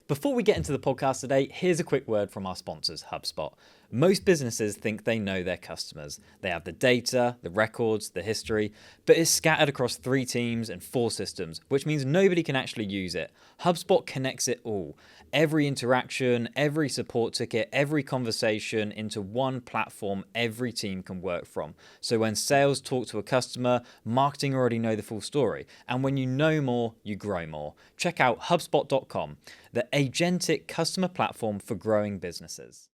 Before we get into the podcast today, here's a quick word from our sponsors, HubSpot. Most businesses think they know their customers. They have the data, the records, the history, but it's scattered across 3 teams and 4 systems, which means nobody can actually use it. HubSpot connects it all. Every interaction, every support ticket, every conversation into one platform every team can work from. So when sales talk to a customer, marketing already know the full story. And when you know more, you grow more. Check out HubSpot.com, the agentic customer platform for growing businesses.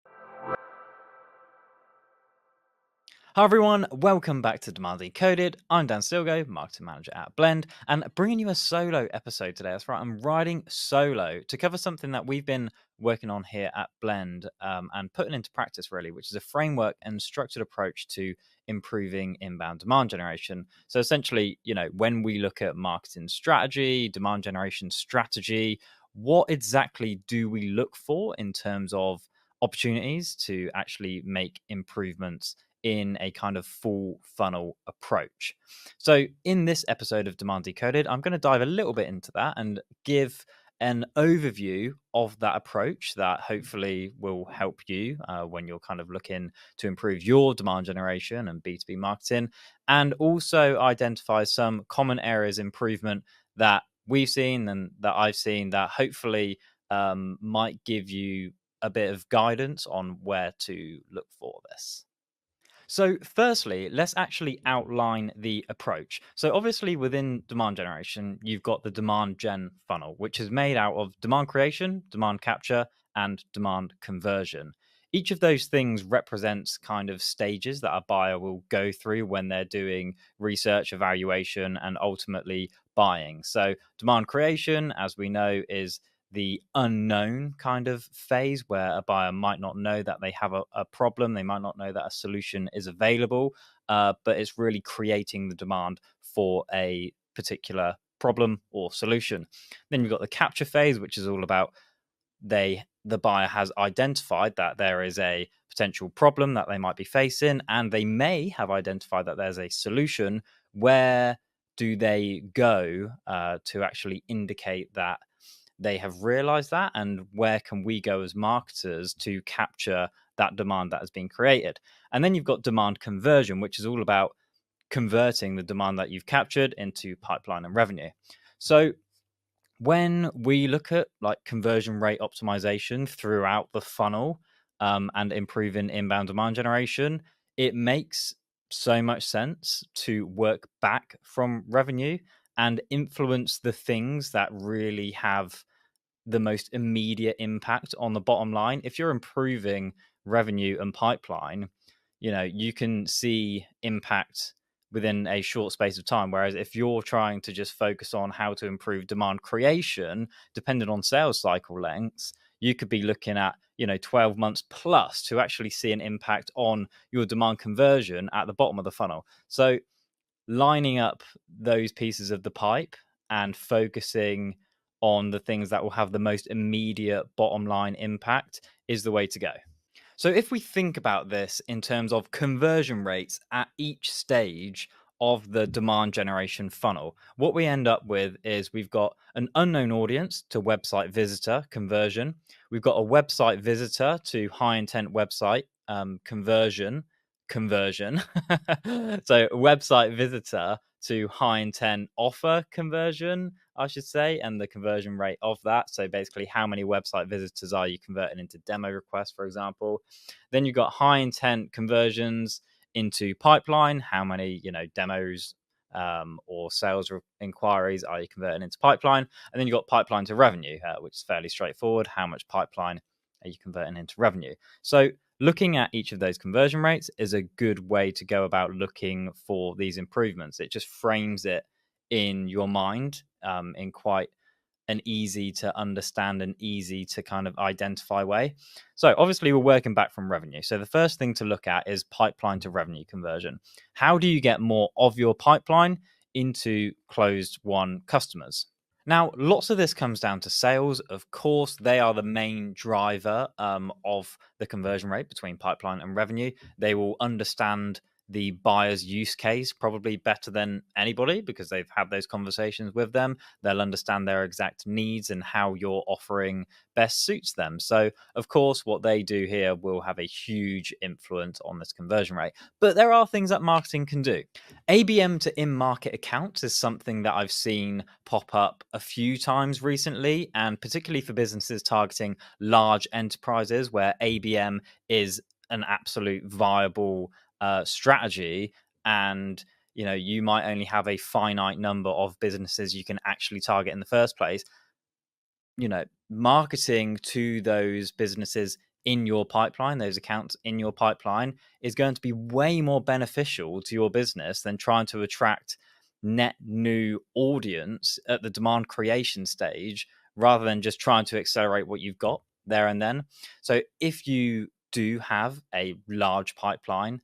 Hi everyone, welcome back to Demand Decoded. I'm Dan Stilgo, Marketing Manager at Blend, and bringing you a solo episode today. That's right, I'm riding solo to cover something that we've been working on here at Blend and putting into practice really, which is a framework and structured approach to improving inbound demand generation. So essentially, when we look at marketing strategy, demand generation strategy, what exactly do we look for in terms of opportunities to actually make improvements in a kind of full funnel approach? So in this episode of Demand Decoded, I'm going to dive a little bit into that and give an overview of that approach that hopefully will help you when you're kind of looking to improve your demand generation and B2B marketing, and also identify some common areas improvement that we've seen and that I've seen that hopefully might give you a bit of guidance on where to look for this. So, firstly, let's actually outline the approach. So, obviously, within demand generation, you've got the demand gen funnel, which is made out of demand creation, demand capture, and demand conversion. Each of those things represents kind of stages that a buyer will go through when they're doing research, evaluation, and ultimately buying. So, demand creation, as we know, is the unknown kind of phase where a buyer might not know that they have a problem. They might not know that a solution is available, but it's really creating the demand for a particular problem or solution. Then you've got the capture phase, which is all about the buyer has identified that there is a potential problem that they might be facing, and they may have identified that there's a solution. Where do they go to actually indicate that they have realized that, and where can we go as marketers to capture that demand that has been created? And then you've got demand conversion, which is all about converting the demand that you've captured into pipeline and revenue. So when we look at like conversion rate optimization throughout the funnel and improving inbound demand generation, it makes so much sense to work back from revenue and influence the things that really have the most immediate impact on the bottom line. If you're improving revenue and pipeline, you can see impact within a short space of time. Whereas if you're trying to just focus on how to improve demand creation, depending on sales cycle lengths, you could be looking at 12 months plus to actually see an impact on your demand conversion at the bottom of the funnel. So lining up those pieces of the pipe and focusing on the things that will have the most immediate bottom line impact is the way to go. So if we think about this in terms of conversion rates at each stage of the demand generation funnel, what we end up with is we've got an unknown audience to website visitor conversion. We've got a website visitor to high intent website conversion. So website visitor to high intent offer conversion, I should say, and the conversion rate of that. So basically, how many website visitors are you converting into demo requests, for example? Then you've got high intent conversions into pipeline. How many, demos or sales inquiries are you converting into pipeline? And then you've got pipeline to revenue, which is fairly straightforward. How much pipeline are you converting into revenue? So looking at each of those conversion rates is a good way to go about looking for these improvements. It just frames it in your mind in quite an easy to understand and easy to kind of identify way. So obviously we're working back from revenue. So the first thing to look at is pipeline to revenue conversion. How do you get more of your pipeline into closed won customers? Now, lots of this comes down to sales. Of course, they are the main driver of the conversion rate between pipeline and revenue. They will understand the buyer's use case probably better than anybody because they've had those conversations with them. They'll understand their exact needs and how your offering best suits them. So, of course, what they do here will have a huge influence on this conversion rate. But there are things that marketing can do. ABM to in market accounts is something that I've seen pop up a few times recently, and particularly for businesses targeting large enterprises where ABM is an absolute viable strategy. And you might only have a finite number of businesses you can actually target in the first place. Marketing to those businesses in your pipeline, those accounts in your pipeline, is going to be way more beneficial to your business than trying to attract net new audience at the demand creation stage, rather than just trying to accelerate what you've got there and then. So if you do have a large pipeline,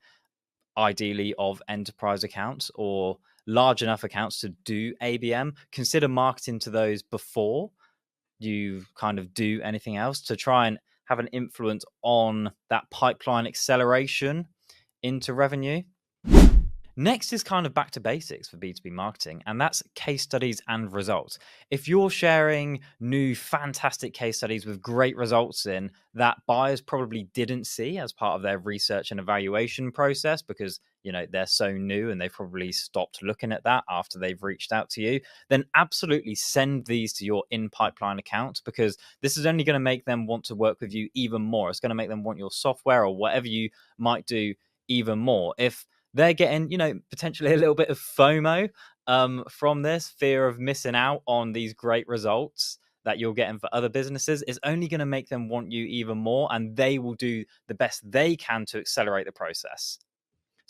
ideally of enterprise accounts or large enough accounts to do ABM, consider marketing to those before you kind of do anything else to try and have an influence on that pipeline acceleration into revenue. Next is kind of back to basics for B2B marketing, and that's case studies and results. If you're sharing new fantastic case studies with great results in that buyers probably didn't see as part of their research and evaluation process because they're so new and they've probably stopped looking at that after they've reached out to you, then absolutely send these to your in pipeline accounts, because this is only going to make them want to work with you even more. It's going to make them want your software or whatever you might do even more. If they're getting, potentially a little bit of FOMO from this fear of missing out on these great results that you're getting for other businesses, is only going to make them want you even more, and they will do the best they can to accelerate the process.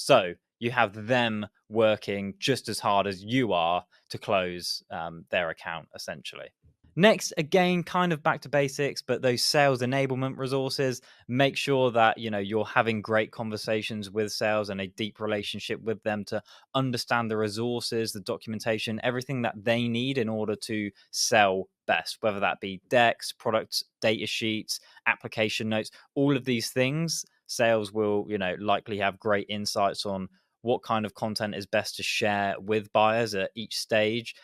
So you have them working just as hard as you are to close their account, essentially. Next, again, kind of back to basics, but those sales enablement resources, make sure that you're having great conversations with sales and a deep relationship with them to understand the resources, the documentation, everything that they need in order to sell best, whether that be decks, products, data sheets, application notes, all of these things. Sales will likely have great insights on what kind of content is best to share with buyers at each stage.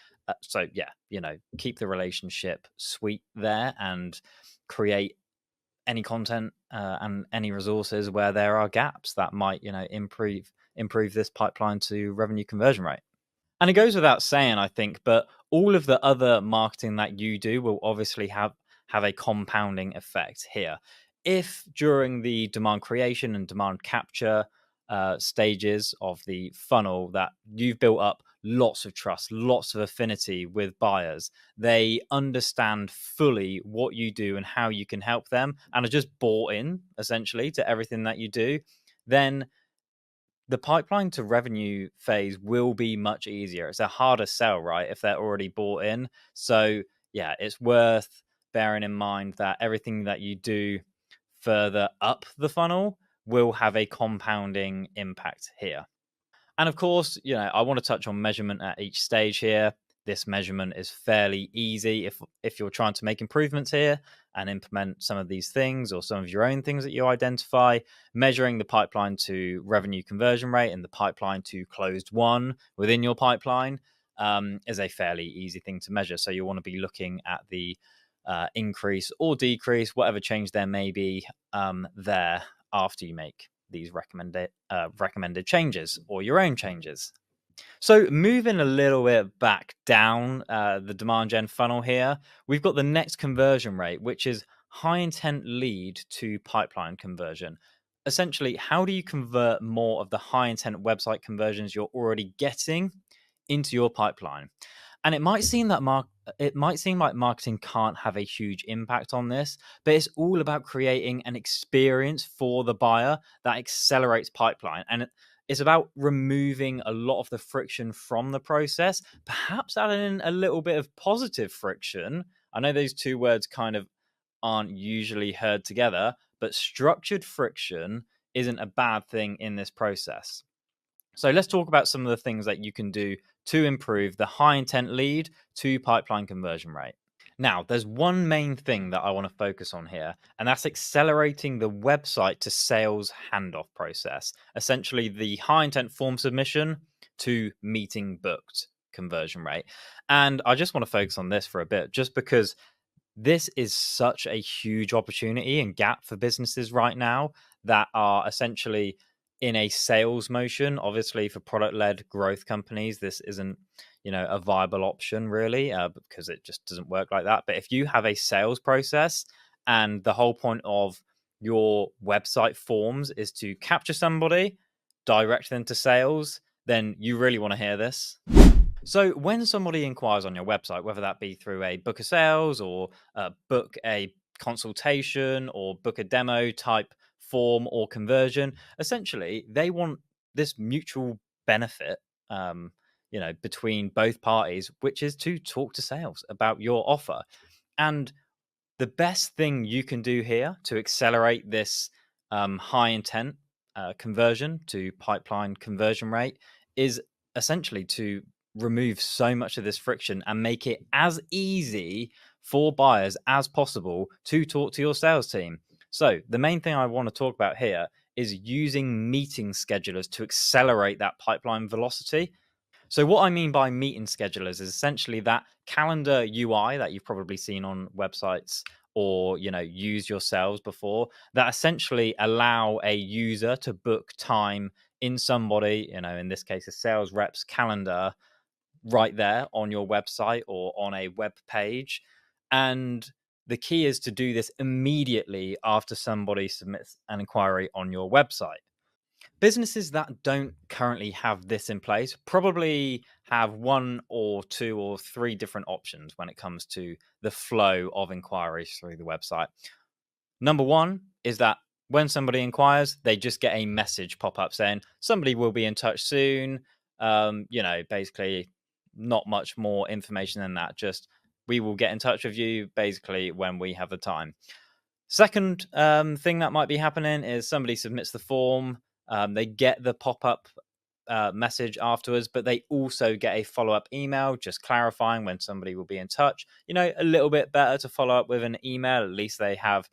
So yeah, keep the relationship sweet there and create any content and any resources where there are gaps that might improve this pipeline to revenue conversion rate. And it goes without saying, I think, but all of the other marketing that you do will obviously have a compounding effect here. If during the demand creation and demand capture stages of the funnel that you've built up lots of trust, lots of affinity with buyers, they understand fully what you do and how you can help them, and are just bought in essentially to everything that you do, then the pipeline to revenue phase will be much easier. It's a harder sell, right, if they're already bought in. So yeah, it's worth bearing in mind that everything that you do further up the funnel will have a compounding impact here. And of course, I want to touch on measurement at each stage here. This measurement is fairly easy if you're trying to make improvements here and implement some of these things or some of your own things that you identify. Measuring the pipeline to revenue conversion rate and the pipeline to closed won within your pipeline is a fairly easy thing to measure. So you want to be looking at the increase or decrease, whatever change there may be there after you make these recommended changes or your own changes. So moving a little bit back down the demand gen funnel here, we've got the next conversion rate, which is high intent lead to pipeline conversion. Essentially, how do you convert more of the high intent website conversions you're already getting into your pipeline? And it might seem like marketing can't have a huge impact on this, but it's all about creating an experience for the buyer that accelerates pipeline. And it's about removing a lot of the friction from the process, perhaps adding in a little bit of positive friction. I know those two words kind of aren't usually heard together, but structured friction isn't a bad thing in this process. So let's talk about some of the things that you can do to improve the high intent lead to pipeline conversion rate. Now, there's one main thing that I want to focus on here, and that's accelerating the website to sales handoff process. Essentially, the high intent form submission to meeting booked conversion rate. And I just want to focus on this for a bit, just because this is such a huge opportunity and gap for businesses right now that are essentially in a sales motion. Obviously, for product led growth companies, this isn't a viable option really, because it just doesn't work like that. But if you have a sales process and the whole point of your website forms is to capture somebody, direct them to sales, then you really want to hear this. So, when somebody inquires on your website, whether that be through a book a sales or book a consultation or book a demo type form or conversion, essentially they want this mutual benefit, between both parties, which is to talk to sales about your offer. And the best thing you can do here to accelerate this high intent conversion to pipeline conversion rate is essentially to remove so much of this friction and make it as easy for buyers as possible to talk to your sales team. So, the main thing I want to talk about here is using meeting schedulers to accelerate that pipeline velocity. So what I mean by meeting schedulers is essentially that calendar UI that you've probably seen on websites or use yourselves before, that essentially allow a user to book time in somebody, in this case a sales rep's calendar, right there on your website or on a web page. And the key is to do this immediately after somebody submits an inquiry on your website. Businesses that don't currently have this in place probably have one or two or three different options when it comes to the flow of inquiries through the website. Number one is that when somebody inquires, they just get a message pop up saying somebody will be in touch soon. Basically, not much more information than that. Just we will get in touch with you basically when we have the time. Second thing that might be happening is somebody submits the form, they get the pop up message afterwards, but they also get a follow up email just clarifying when somebody will be in touch. A little bit better to follow up with an email. At least they have,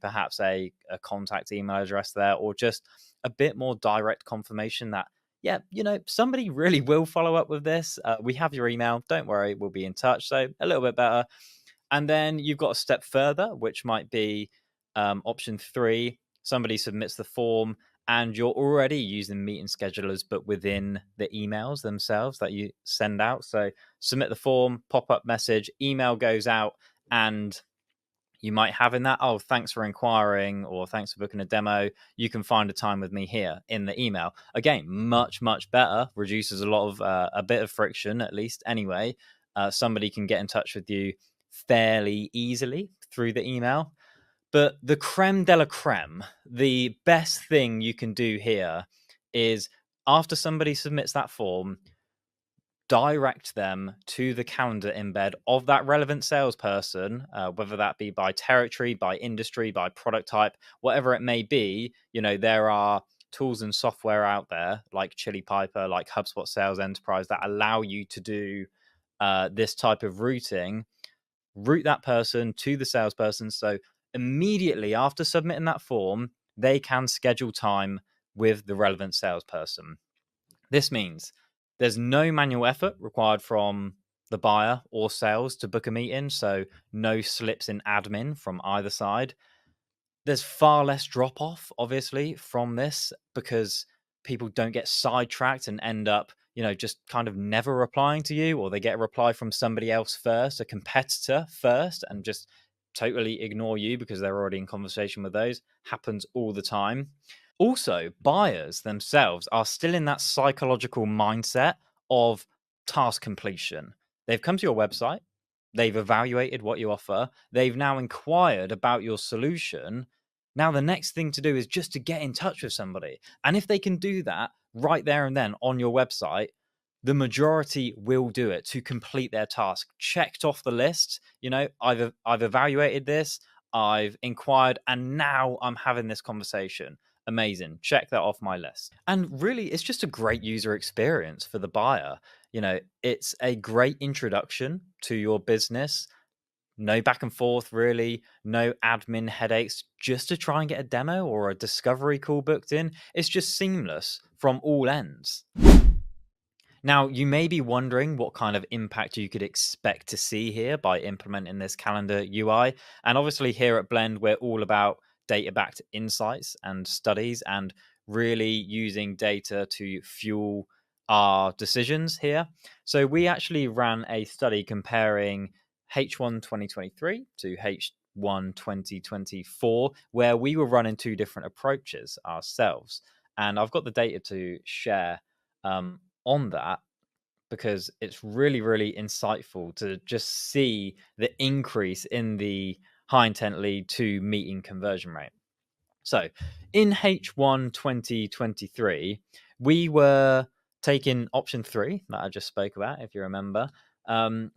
perhaps a contact email address there, or just a bit more direct confirmation that, yeah, somebody really will follow up with this. We have your email. Don't worry, we'll be in touch. So a little bit better. And then you've got a step further, which might be option three. Somebody submits the form and you're already using meeting schedulers, but within the emails themselves that you send out. So submit the form, pop up message, email goes out, and you might have in that, oh, thanks for inquiring or thanks for booking a demo. You can find a time with me here in the email. Again, much, much better, reduces a bit of friction, at least anyway. Somebody can get in touch with you fairly easily through the email. But the creme de la creme, the best thing you can do here is after somebody submits that form, direct them to the calendar embed of that relevant salesperson, whether that be by territory, by industry, by product type, whatever it may be. There are tools and software out there like Chili Piper, like HubSpot Sales Enterprise that allow you to do this type of routing. Route that person to the salesperson. So immediately after submitting that form, they can schedule time with the relevant salesperson. This means there's no manual effort required from the buyer or sales to book a meeting. So no slips in admin from either side. There's far less drop off, obviously, from this because people don't get sidetracked and end up, just kind of never replying to you, or they get a reply from somebody else first, a competitor first, and just totally ignore you because they're already in conversation with those. Happens all the time. Also, buyers themselves are still in that psychological mindset of task completion. They've come to your website, they've evaluated what you offer, they've now inquired about your solution. Now, the next thing to do is just to get in touch with somebody. And if they can do that right there and then on your website, the majority will do it to complete their task. Checked off the list. I've evaluated this, I've inquired, and now I'm having this conversation. Amazing. Check that off my list. And really, it's just a great user experience for the buyer. It's a great introduction to your business. No back and forth, really. No admin headaches just to try and get a demo or a discovery call booked in. It's just seamless from all ends. Now, you may be wondering what kind of impact you could expect to see here by implementing this calendar UI. And obviously, here at Blend, we're all about data backed insights and studies and really using data to fuel our decisions here. So, we actually ran a study comparing H1 2023 to H1 2024, where we were running two different approaches ourselves. And I've got the data to share on that because it's really, really insightful to just see the increase in the high intent lead to meeting conversion rate. So in H1 2023, we were taking option 3 that I just spoke about, if you remember,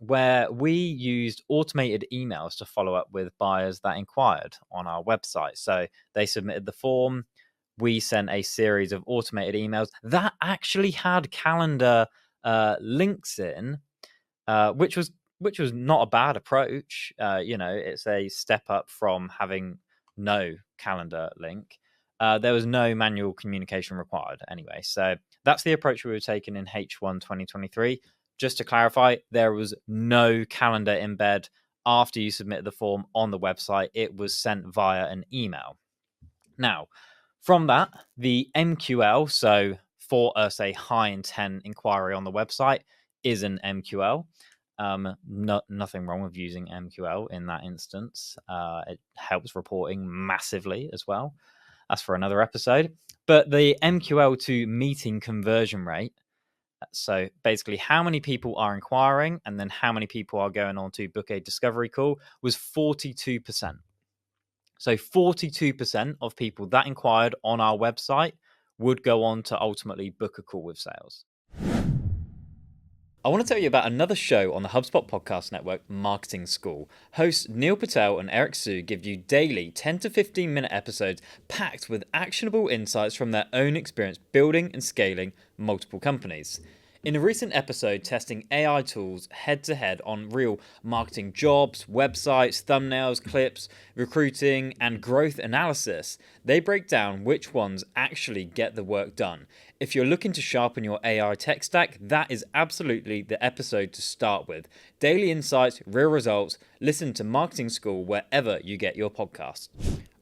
where we used automated emails to follow up with buyers that inquired on our website. So they submitted the form. We sent a series of automated emails that actually had calendar links in, which was not a bad approach. It's a step up from having no calendar link. There was no manual communication required anyway. So that's the approach we were taking in H1 2023. Just to clarify, there was no calendar embed after you submitted the form on the website. It was sent via an email. Now, from that, the MQL, so for us, a high intent inquiry on the website is an MQL. Nothing wrong with using MQL in that instance. It helps reporting massively as well. That's for another episode. But the MQL to meeting conversion rate, so basically how many people are inquiring and then how many people are going on to book a discovery call, was 42%. So 42% of people that inquired on our website would go on to ultimately book a call with sales. I want to tell you about another show on the HubSpot podcast network, Marketing School. Hosts Neil Patel and Eric Sue give you daily 10 to 15 minute episodes packed with actionable insights from their own experience building and scaling multiple companies. In a recent episode testing AI tools head to head on real marketing jobs, websites, thumbnails, clips, recruiting, and growth analysis, they break down which ones actually get the work done. If you're looking to sharpen your AI tech stack, that is absolutely the episode to start with. Daily insights, real results. Listen to Marketing School wherever you get your podcasts.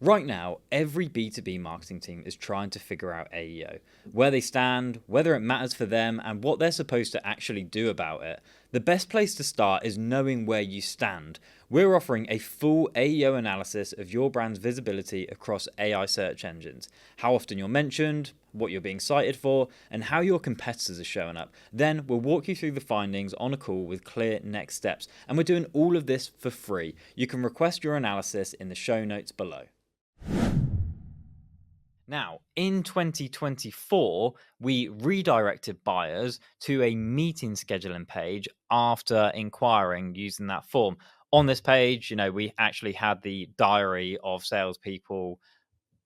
Right now, every B2B marketing team is trying to figure out AEO, where they stand, whether it matters for them, and what they're supposed to actually do about it. The best place to start is knowing where you stand. We're offering a full AEO analysis of your brand's visibility across AI search engines, how often you're mentioned, what you're being cited for, and how your competitors are showing up. Then we'll walk you through the findings on a call with clear next steps. And we're doing all of this for free. You can request your analysis in the show notes below. Now, in 2024, we redirected buyers to a meeting scheduling page after inquiring using that form. On this page, we actually had the diary of salespeople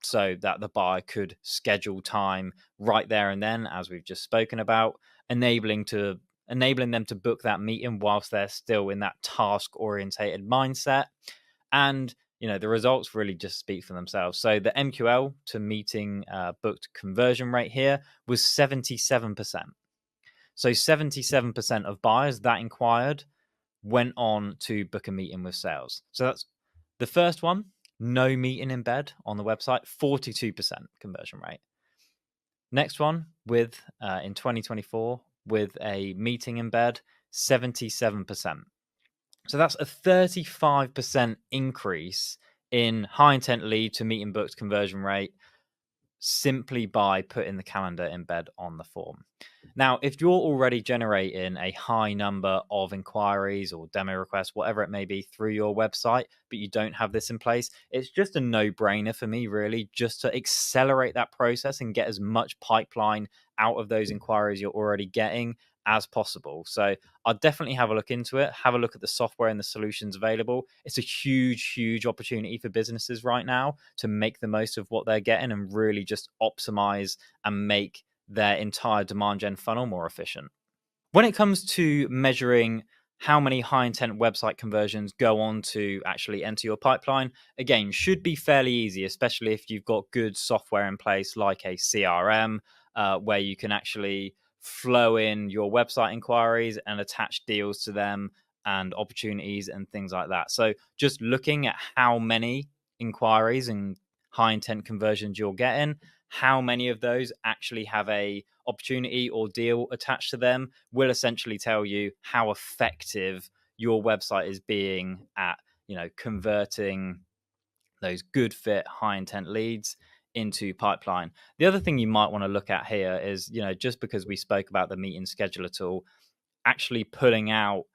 so that the buyer could schedule time right there and then, as we've just spoken about, enabling them to book that meeting whilst they're still in that task-orientated mindset. And the results really just speak for themselves. So the MQL to meeting booked conversion rate here was 77%. So 77% of buyers that inquired went on to book a meeting with sales. So that's the first one, no meeting embed on the website, 42% conversion rate. Next one with in 2024 with a meeting embed, 77%. So that's a 35% increase in high intent lead to meeting booked conversion rate simply by putting the calendar embed on the form. Now, if you're already generating a high number of inquiries or demo requests, whatever it may be, through your website, but you don't have this in place, it's just a no-brainer for me, really, just to accelerate that process and get as much pipeline out of those inquiries you're already getting as possible. So I'll definitely have a look into it, have a look at the software and the solutions available. It's a huge opportunity for businesses right now to make the most of what they're getting and really just optimize and make their entire demand gen funnel more efficient. When it comes to measuring how many high intent website conversions go on to actually enter your pipeline. Again, should be fairly easy, especially if you've got good software in place like a CRM, where you can actually flow in your website inquiries and attach deals to them and opportunities and things like that. So just looking at how many inquiries and high intent conversions you're getting, how many of those actually have a opportunity or deal attached to them, will essentially tell you how effective your website is being at, converting those good fit high intent leads into pipeline. The other thing you might want to look at here is, just because we spoke about the meeting scheduler tool, actually putting out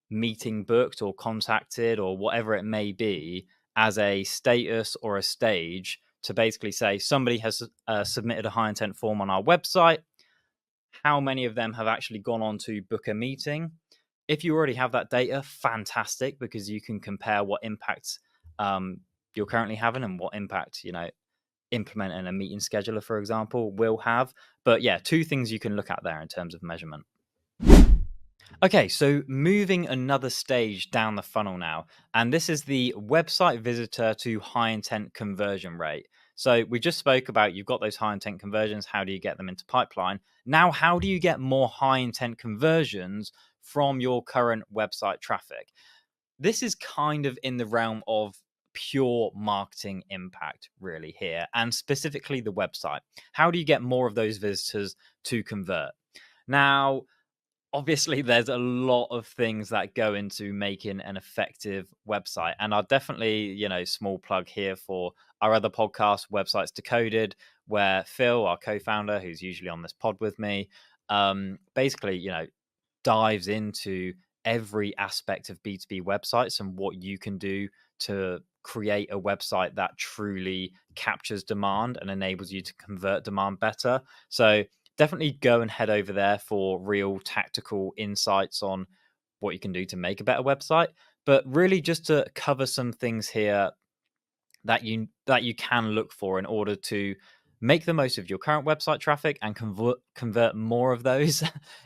meeting booked or contacted or whatever it may be as a status or a stage to basically say somebody has submitted a high intent form on our website. How many of them have actually gone on to book a meeting? If you already have that data, fantastic, because you can compare what impact you're currently having and what impact, implementing a meeting scheduler, for example, will have. But yeah, two things you can look at there in terms of measurement. Okay, so moving another stage down the funnel now, and this is the website visitor to high intent conversion rate. So we just spoke about you've got those high intent conversions. How do you get them into pipeline? Now, how do you get more high intent conversions from your current website traffic? This is kind of in the realm of pure marketing impact, really, here, and specifically the website. How do you get more of those visitors to convert? Now, obviously there's a lot of things that go into making an effective website, and I'll definitely, small plug here for our other podcast, Websites Decoded, where Phil, our co-founder, who's usually on this pod with me, basically, dives into every aspect of B2B websites and what you can do to create a website that truly captures demand and enables you to convert demand better. So definitely go and head over there for real tactical insights on what you can do to make a better website. But really just to cover some things here that you can look for in order to make the most of your current website traffic and convert more of those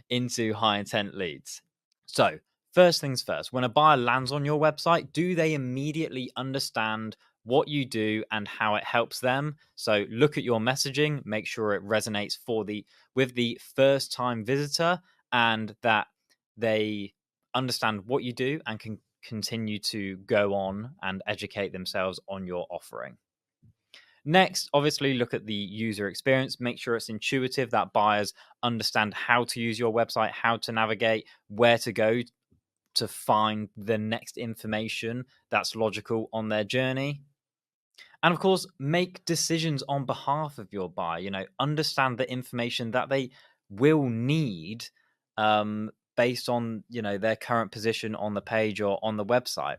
into high intent leads. So, first things first, when a buyer lands on your website, do they immediately understand what you do and how it helps them? So, look at your messaging, make sure it resonates with the first time visitor, and that they understand what you do and can continue to go on and educate themselves on your offering. Next, obviously, look at the user experience. Make sure it's intuitive, that buyers understand how to use your website, how to navigate, where to go to find the next information that's logical on their journey. And of course, make decisions on behalf of your buyer. Understand the information that they will need based on their current position on the page or on the website,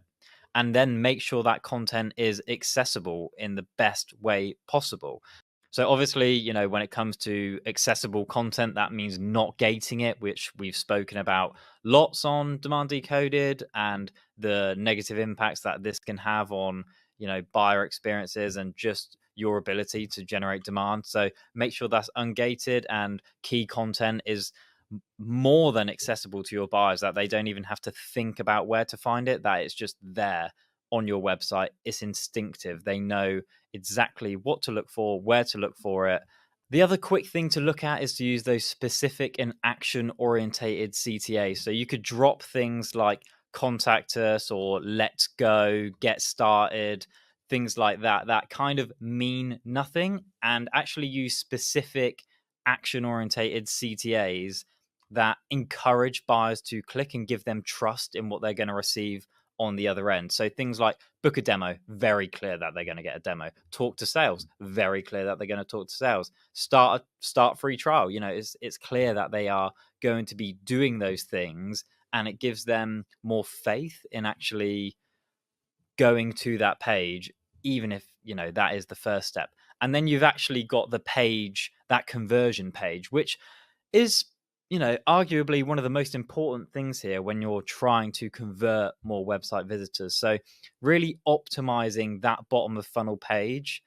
and then make sure that content is accessible in the best way possible. So obviously, when it comes to accessible content, that means not gating it, which we've spoken about lots on Demand Decoded, and the negative impacts that this can have on, buyer experiences and just your ability to generate demand. So make sure that's ungated and key content is more than accessible to your buyers, that they don't even have to think about where to find it, that it's just there on your website. It's instinctive. They know exactly what to look for, where to look for it. The other quick thing to look at is to use those specific and action orientated CTAs. So you could drop things like contact us or let's go, get started, things like that, that kind of mean nothing, and actually use specific action orientated CTAs that encourage buyers to click and give them trust in what they're going to receive on the other end. So things like book a demo, very clear that they're going to get a demo. Talk to sales, very clear that they're going to talk to sales. Start free trial. It's clear that they are going to be doing those things, and it gives them more faith in actually going to that page, even if that is the first step. And then you've actually got the page, that conversion page, which is arguably one of the most important things here when you're trying to convert more website visitors. So really optimizing that bottom of funnel page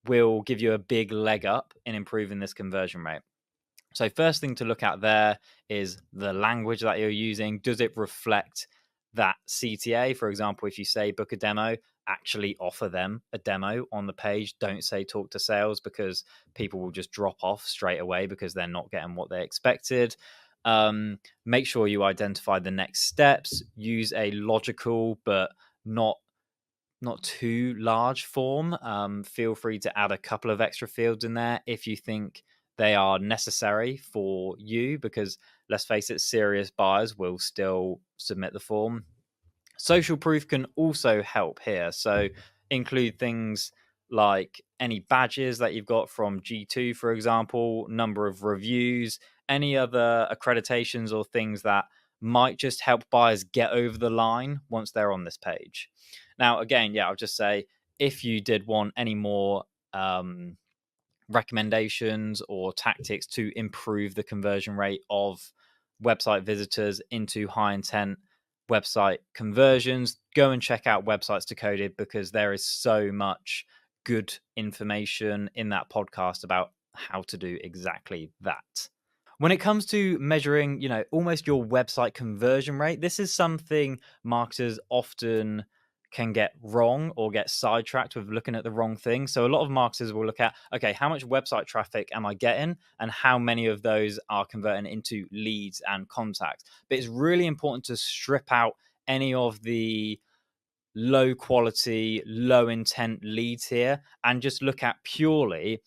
will give you a big leg up in improving this conversion rate. So first thing to look at there is the language that you're using. Does it reflect that CTA. For example, if you say book a demo, actually offer them a demo on the page. Don't say talk to sales, because people will just drop off straight away because they're not getting what they expected. Make sure you identify the next steps. Use a logical but not too large form. Feel free to add a couple of extra fields in there if you think they are necessary for you, because let's face it, serious buyers will still submit the form. Social proof can also help here. So include things like any badges that you've got from G2, for example, number of reviews, any other accreditations or things that might just help buyers get over the line once they're on this page. Now, again, I'll just say, if you did want any more recommendations or tactics to improve the conversion rate of website visitors into high intent website conversions, go and check out Websites Decoded, because there is so much good information in that podcast about how to do exactly that. When it comes to measuring, almost your website conversion rate, this is something marketers often can get wrong or get sidetracked with looking at the wrong thing. So a lot of marketers will look at, okay, how much website traffic am I getting and how many of those are converting into leads and contacts. But it's really important to strip out any of the low quality, low intent leads here and just look at purely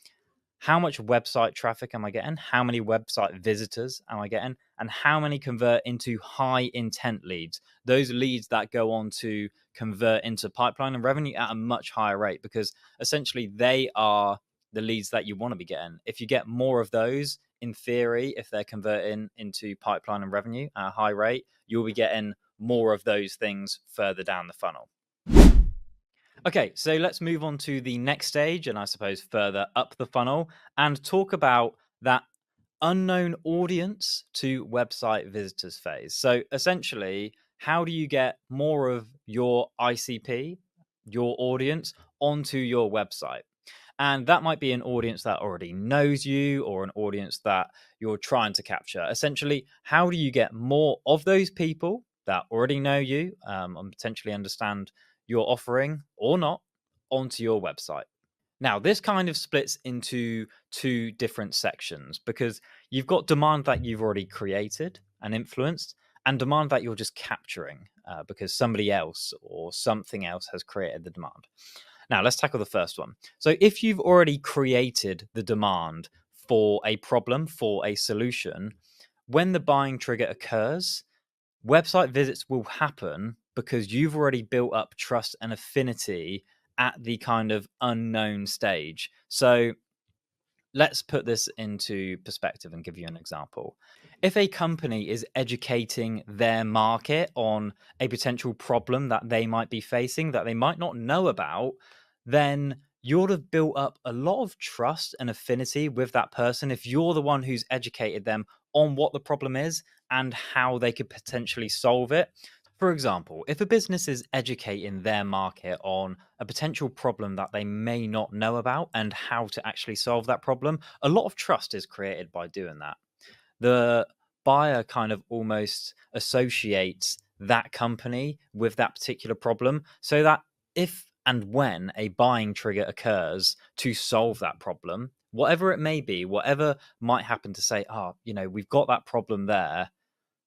how much website traffic am I getting, how many website visitors am I getting, and how many convert into high intent leads, those leads that go on to convert into pipeline and revenue at a much higher rate, because essentially they are the leads that you want to be getting. If you get more of those, in theory, if they're converting into pipeline and revenue at a high rate, you'll be getting more of those things further down the funnel. Okay, so let's move on to the next stage, and I suppose further up the funnel, and talk about that unknown audience to website visitors phase. So essentially, how do you get more of your ICP, your audience, onto your website? And that might be an audience that already knows you or an audience that you're trying to capture. Essentially, how do you get more of those people that already know you and potentially understand your offering or not onto your website? Now, this kind of splits into two different sections, because you've got demand that you've already created and influenced, and demand that you're just capturing because somebody else or something else has created the demand. Now, let's tackle the first one. So if you've already created the demand for a problem, for a solution, when the buying trigger occurs, website visits will happen because you've already built up trust and affinity at the kind of unknown stage. So let's put this into perspective and give you an example. If a company is educating their market on a potential problem that they might be facing that they might not know about, then you would have built up a lot of trust and affinity with that person if you're the one who's educated them on what the problem is and how they could potentially solve it. For example, if a business is educating their market on a potential problem that they may not know about and how to actually solve that problem, a lot of trust is created by doing that. The buyer kind of almost associates that company with that particular problem, so that if and when a buying trigger occurs to solve that problem, whatever it may be, whatever might happen to say, we've got that problem there,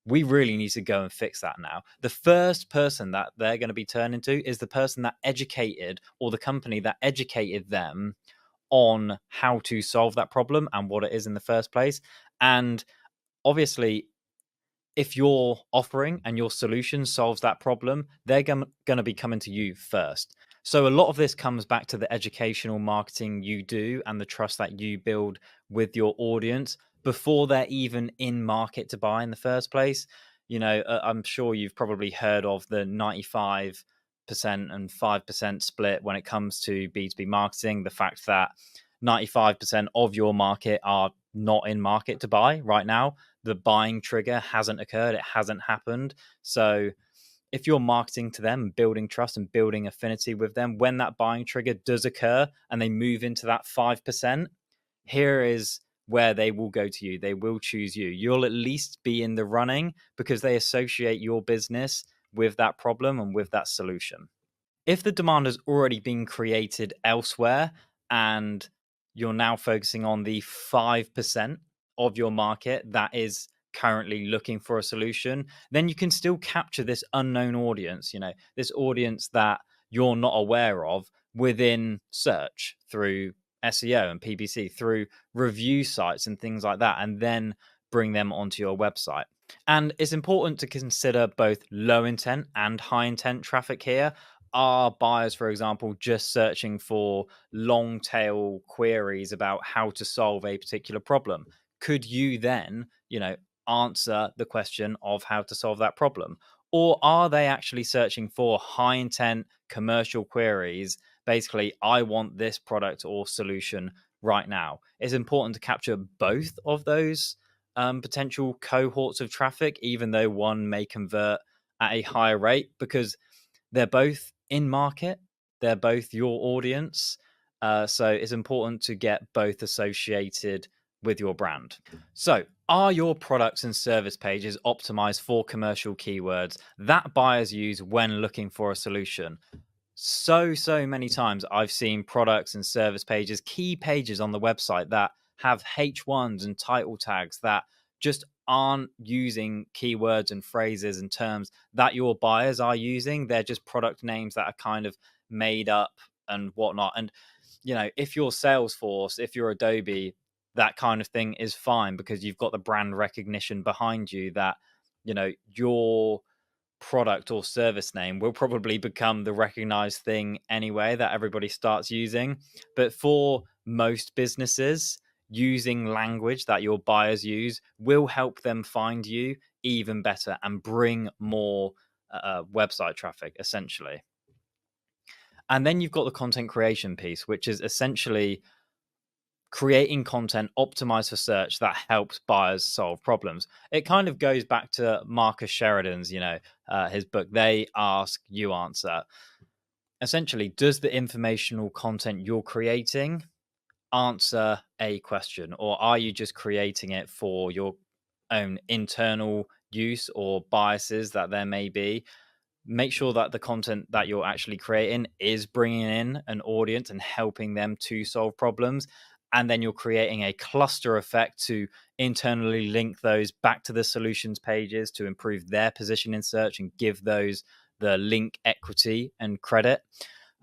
we really need to go and fix that now. The first person that they're going to be turning to is the person that educated, or the company that educated them on how to solve that problem and what it is in the first place. And obviously, if your offering and your solution solves that problem, they're going to be coming to you first. So a lot of this comes back to the educational marketing you do and the trust that you build with your audience before they're even in market to buy in the first place. I'm sure you've probably heard of the 95% and 5% split when it comes to B2B marketing. The fact that 95% of your market are not in market to buy right now. The buying trigger hasn't occurred. It hasn't happened. So if you're marketing to them, building trust and building affinity with them, when that buying trigger does occur and they move into that 5%, here is where they will go to you. They will choose you. You'll at least be in the running because they associate your business with that problem and with that solution. If the demand has already been created elsewhere and you're now focusing on the 5% of your market that is currently looking for a solution, then you can still capture this unknown audience, this audience that you're not aware of within search through SEO and PPC, through review sites and things like that, and then bring them onto your website. And it's important to consider both low intent and high intent traffic here. Are buyers, for example, just searching for long tail queries about how to solve a particular problem? Could you then, answer the question of how to solve that problem? Or are they actually searching for high intent commercial queries? Basically, I want this product or solution right now. It's important to capture both of those potential cohorts of traffic, even though one may convert at a higher rate, because they're both in market, they're both your audience. So it's important to get both associated with your brand. So, are your products and service pages optimized for commercial keywords that buyers use when looking for a solution? So many times I've seen products and service pages, key pages on the website that have H1s and title tags that just aren't using keywords and phrases and terms that your buyers are using. They're just product names that are kind of made up and whatnot. And, if you're Salesforce, if you're Adobe, that kind of thing is fine because you've got the brand recognition behind you that, your product or service name will probably become the recognized thing anyway that everybody starts using. But for most businesses, using language that your buyers use will help them find you even better and bring more website traffic, essentially. And then you've got the content creation piece, which is essentially creating content optimized for search that helps buyers solve problems. It kind of goes back to Marcus Sheridan's, his book, They Ask, You Answer. Essentially, does the informational content you're creating answer a question, or are you just creating it for your own internal use or biases that there may be? Make sure that the content that you're actually creating is bringing in an audience and helping them to solve problems. And then you're creating a cluster effect to internally link those back to the solutions pages to improve their position in search and give those the link equity and credit.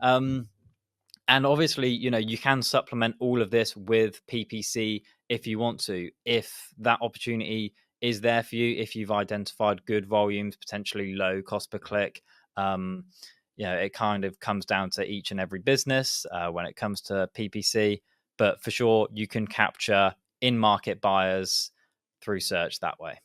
And obviously, you can supplement all of this with PPC if you want to, if that opportunity is there for you, if you've identified good volumes, potentially low cost per click. It kind of comes down to each and every business when it comes to PPC. But for sure, you can capture in-market buyers through search that way.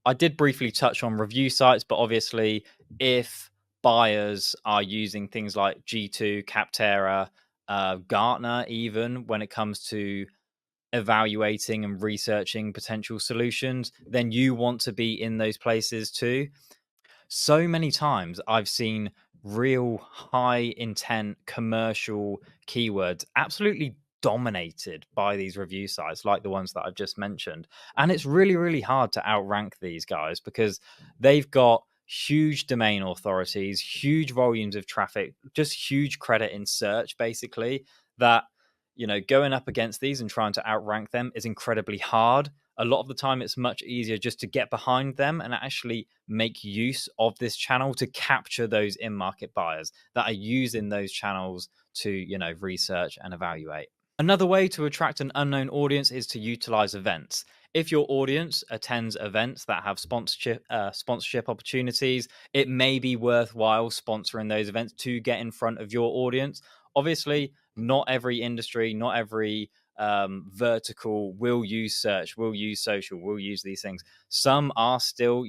I did briefly touch on review sites, but obviously, if buyers are using things like G2, Capterra, Gartner, even when it comes to evaluating and researching potential solutions, then you want to be in those places too. So many times I've seen real high intent commercial keywords absolutely dominated by these review sites like the ones that I've just mentioned. And it's really, really hard to outrank these guys because they've got huge domain authorities, huge volumes of traffic, just huge credit in search, basically, that, going up against these and trying to outrank them is incredibly hard. A lot of the time it's much easier just to get behind them and actually make use of this channel to capture those in-market buyers that are using those channels to, research and evaluate. Another way to attract an unknown audience is to utilize events. If your audience attends events that have sponsorship opportunities, it may be worthwhile sponsoring those events to get in front of your audience. Obviously, not every industry, not every vertical will use search, will use social, will use these things. Some are still,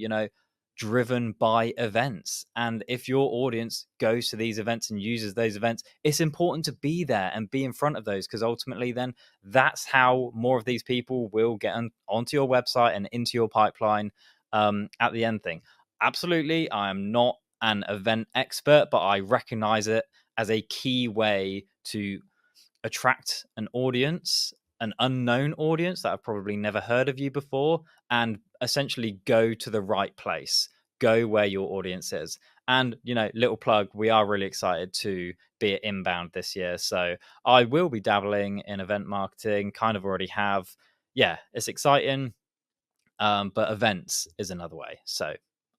driven by events. And if your audience goes to these events and uses those events, it's important to be there and be in front of those, because ultimately then that's how more of these people will get onto your website and into your pipeline at the end thing. Absolutely, I am not an event expert, but I recognize it as a key way to attract an audience, an unknown audience that have probably never heard of you before, and essentially go to the right place. go where your audience is. And, little plug, we are really excited to be at Inbound this year. So I will be dabbling in event marketing, kind of already have. Yeah, it's exciting. But events is another way. So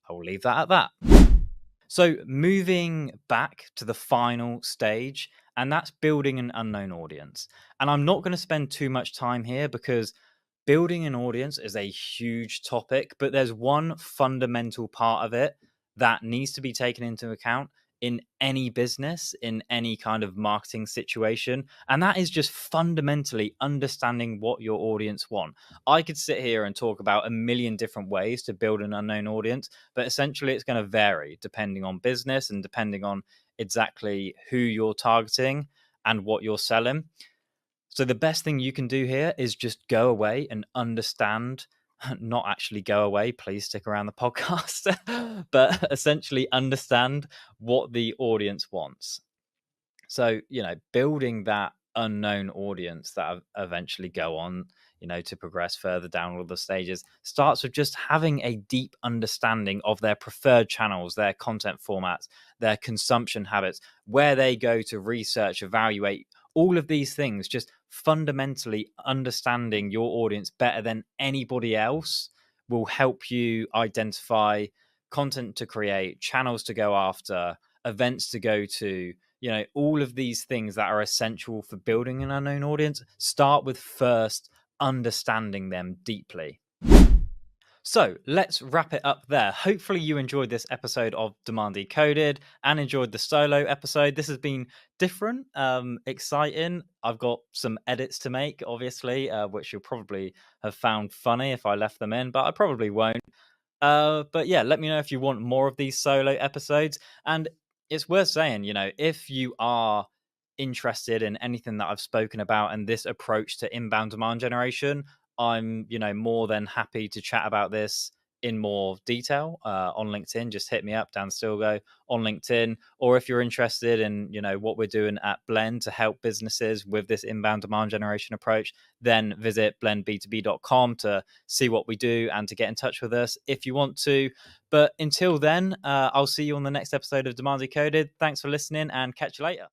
I will leave that at that. So moving back to the final stage, and that's building an unknown audience. And I'm not going to spend too much time here because building an audience is a huge topic, but there's one fundamental part of it that needs to be taken into account in any business, in any kind of marketing situation. And that is just fundamentally understanding what your audience want. I could sit here and talk about a million different ways to build an unknown audience, but essentially it's going to vary depending on business and depending on exactly who you're targeting and what you're selling. So the best thing you can do here is just go away and understand, not actually go away, please stick around the podcast, but essentially understand what the audience wants. So, building that unknown audience that eventually go on, to progress further down all the stages starts with just having a deep understanding of their preferred channels, their content formats, their consumption habits, where they go to research, evaluate, all of these things. Just fundamentally understanding your audience better than anybody else will help you identify content to create, channels to go after, events to go to, all of these things that are essential for building an unknown audience. Start with first understanding them deeply. So let's wrap it up there. Hopefully you enjoyed this episode of Demand Decoded and enjoyed the solo episode. This has been different, exciting. I've got some edits to make, obviously, which you'll probably have found funny if I left them in, but I probably won't. But yeah, let me know if you want more of these solo episodes. And it's worth saying, if you are interested in anything that I've spoken about and this approach to inbound demand generation, I'm, more than happy to chat about this in more detail on LinkedIn. Just hit me up, Dan Stilgo, on LinkedIn. Or if you're interested in, what we're doing at Blend to help businesses with this inbound demand generation approach, then visit blendb2b.com to see what we do and to get in touch with us if you want to. But until then, I'll see you on the next episode of Demand Decoded. Thanks for listening and catch you later.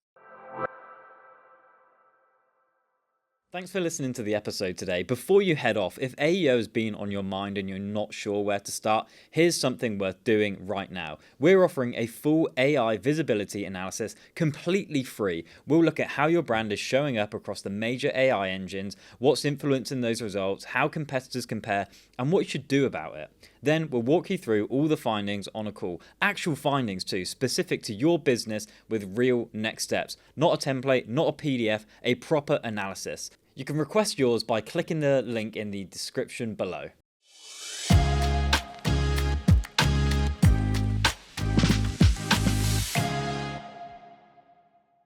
Thanks for listening to the episode today. Before you head off, if AEO has been on your mind and you're not sure where to start, here's something worth doing right now. We're offering a full AI visibility analysis completely free. We'll look at how your brand is showing up across the major AI engines, what's influencing those results, how competitors compare, and what you should do about it. Then we'll walk you through all the findings on a call. Actual findings too, specific to your business with real next steps. Not a template, not a PDF, a proper analysis. You can request yours by clicking the link in the description below.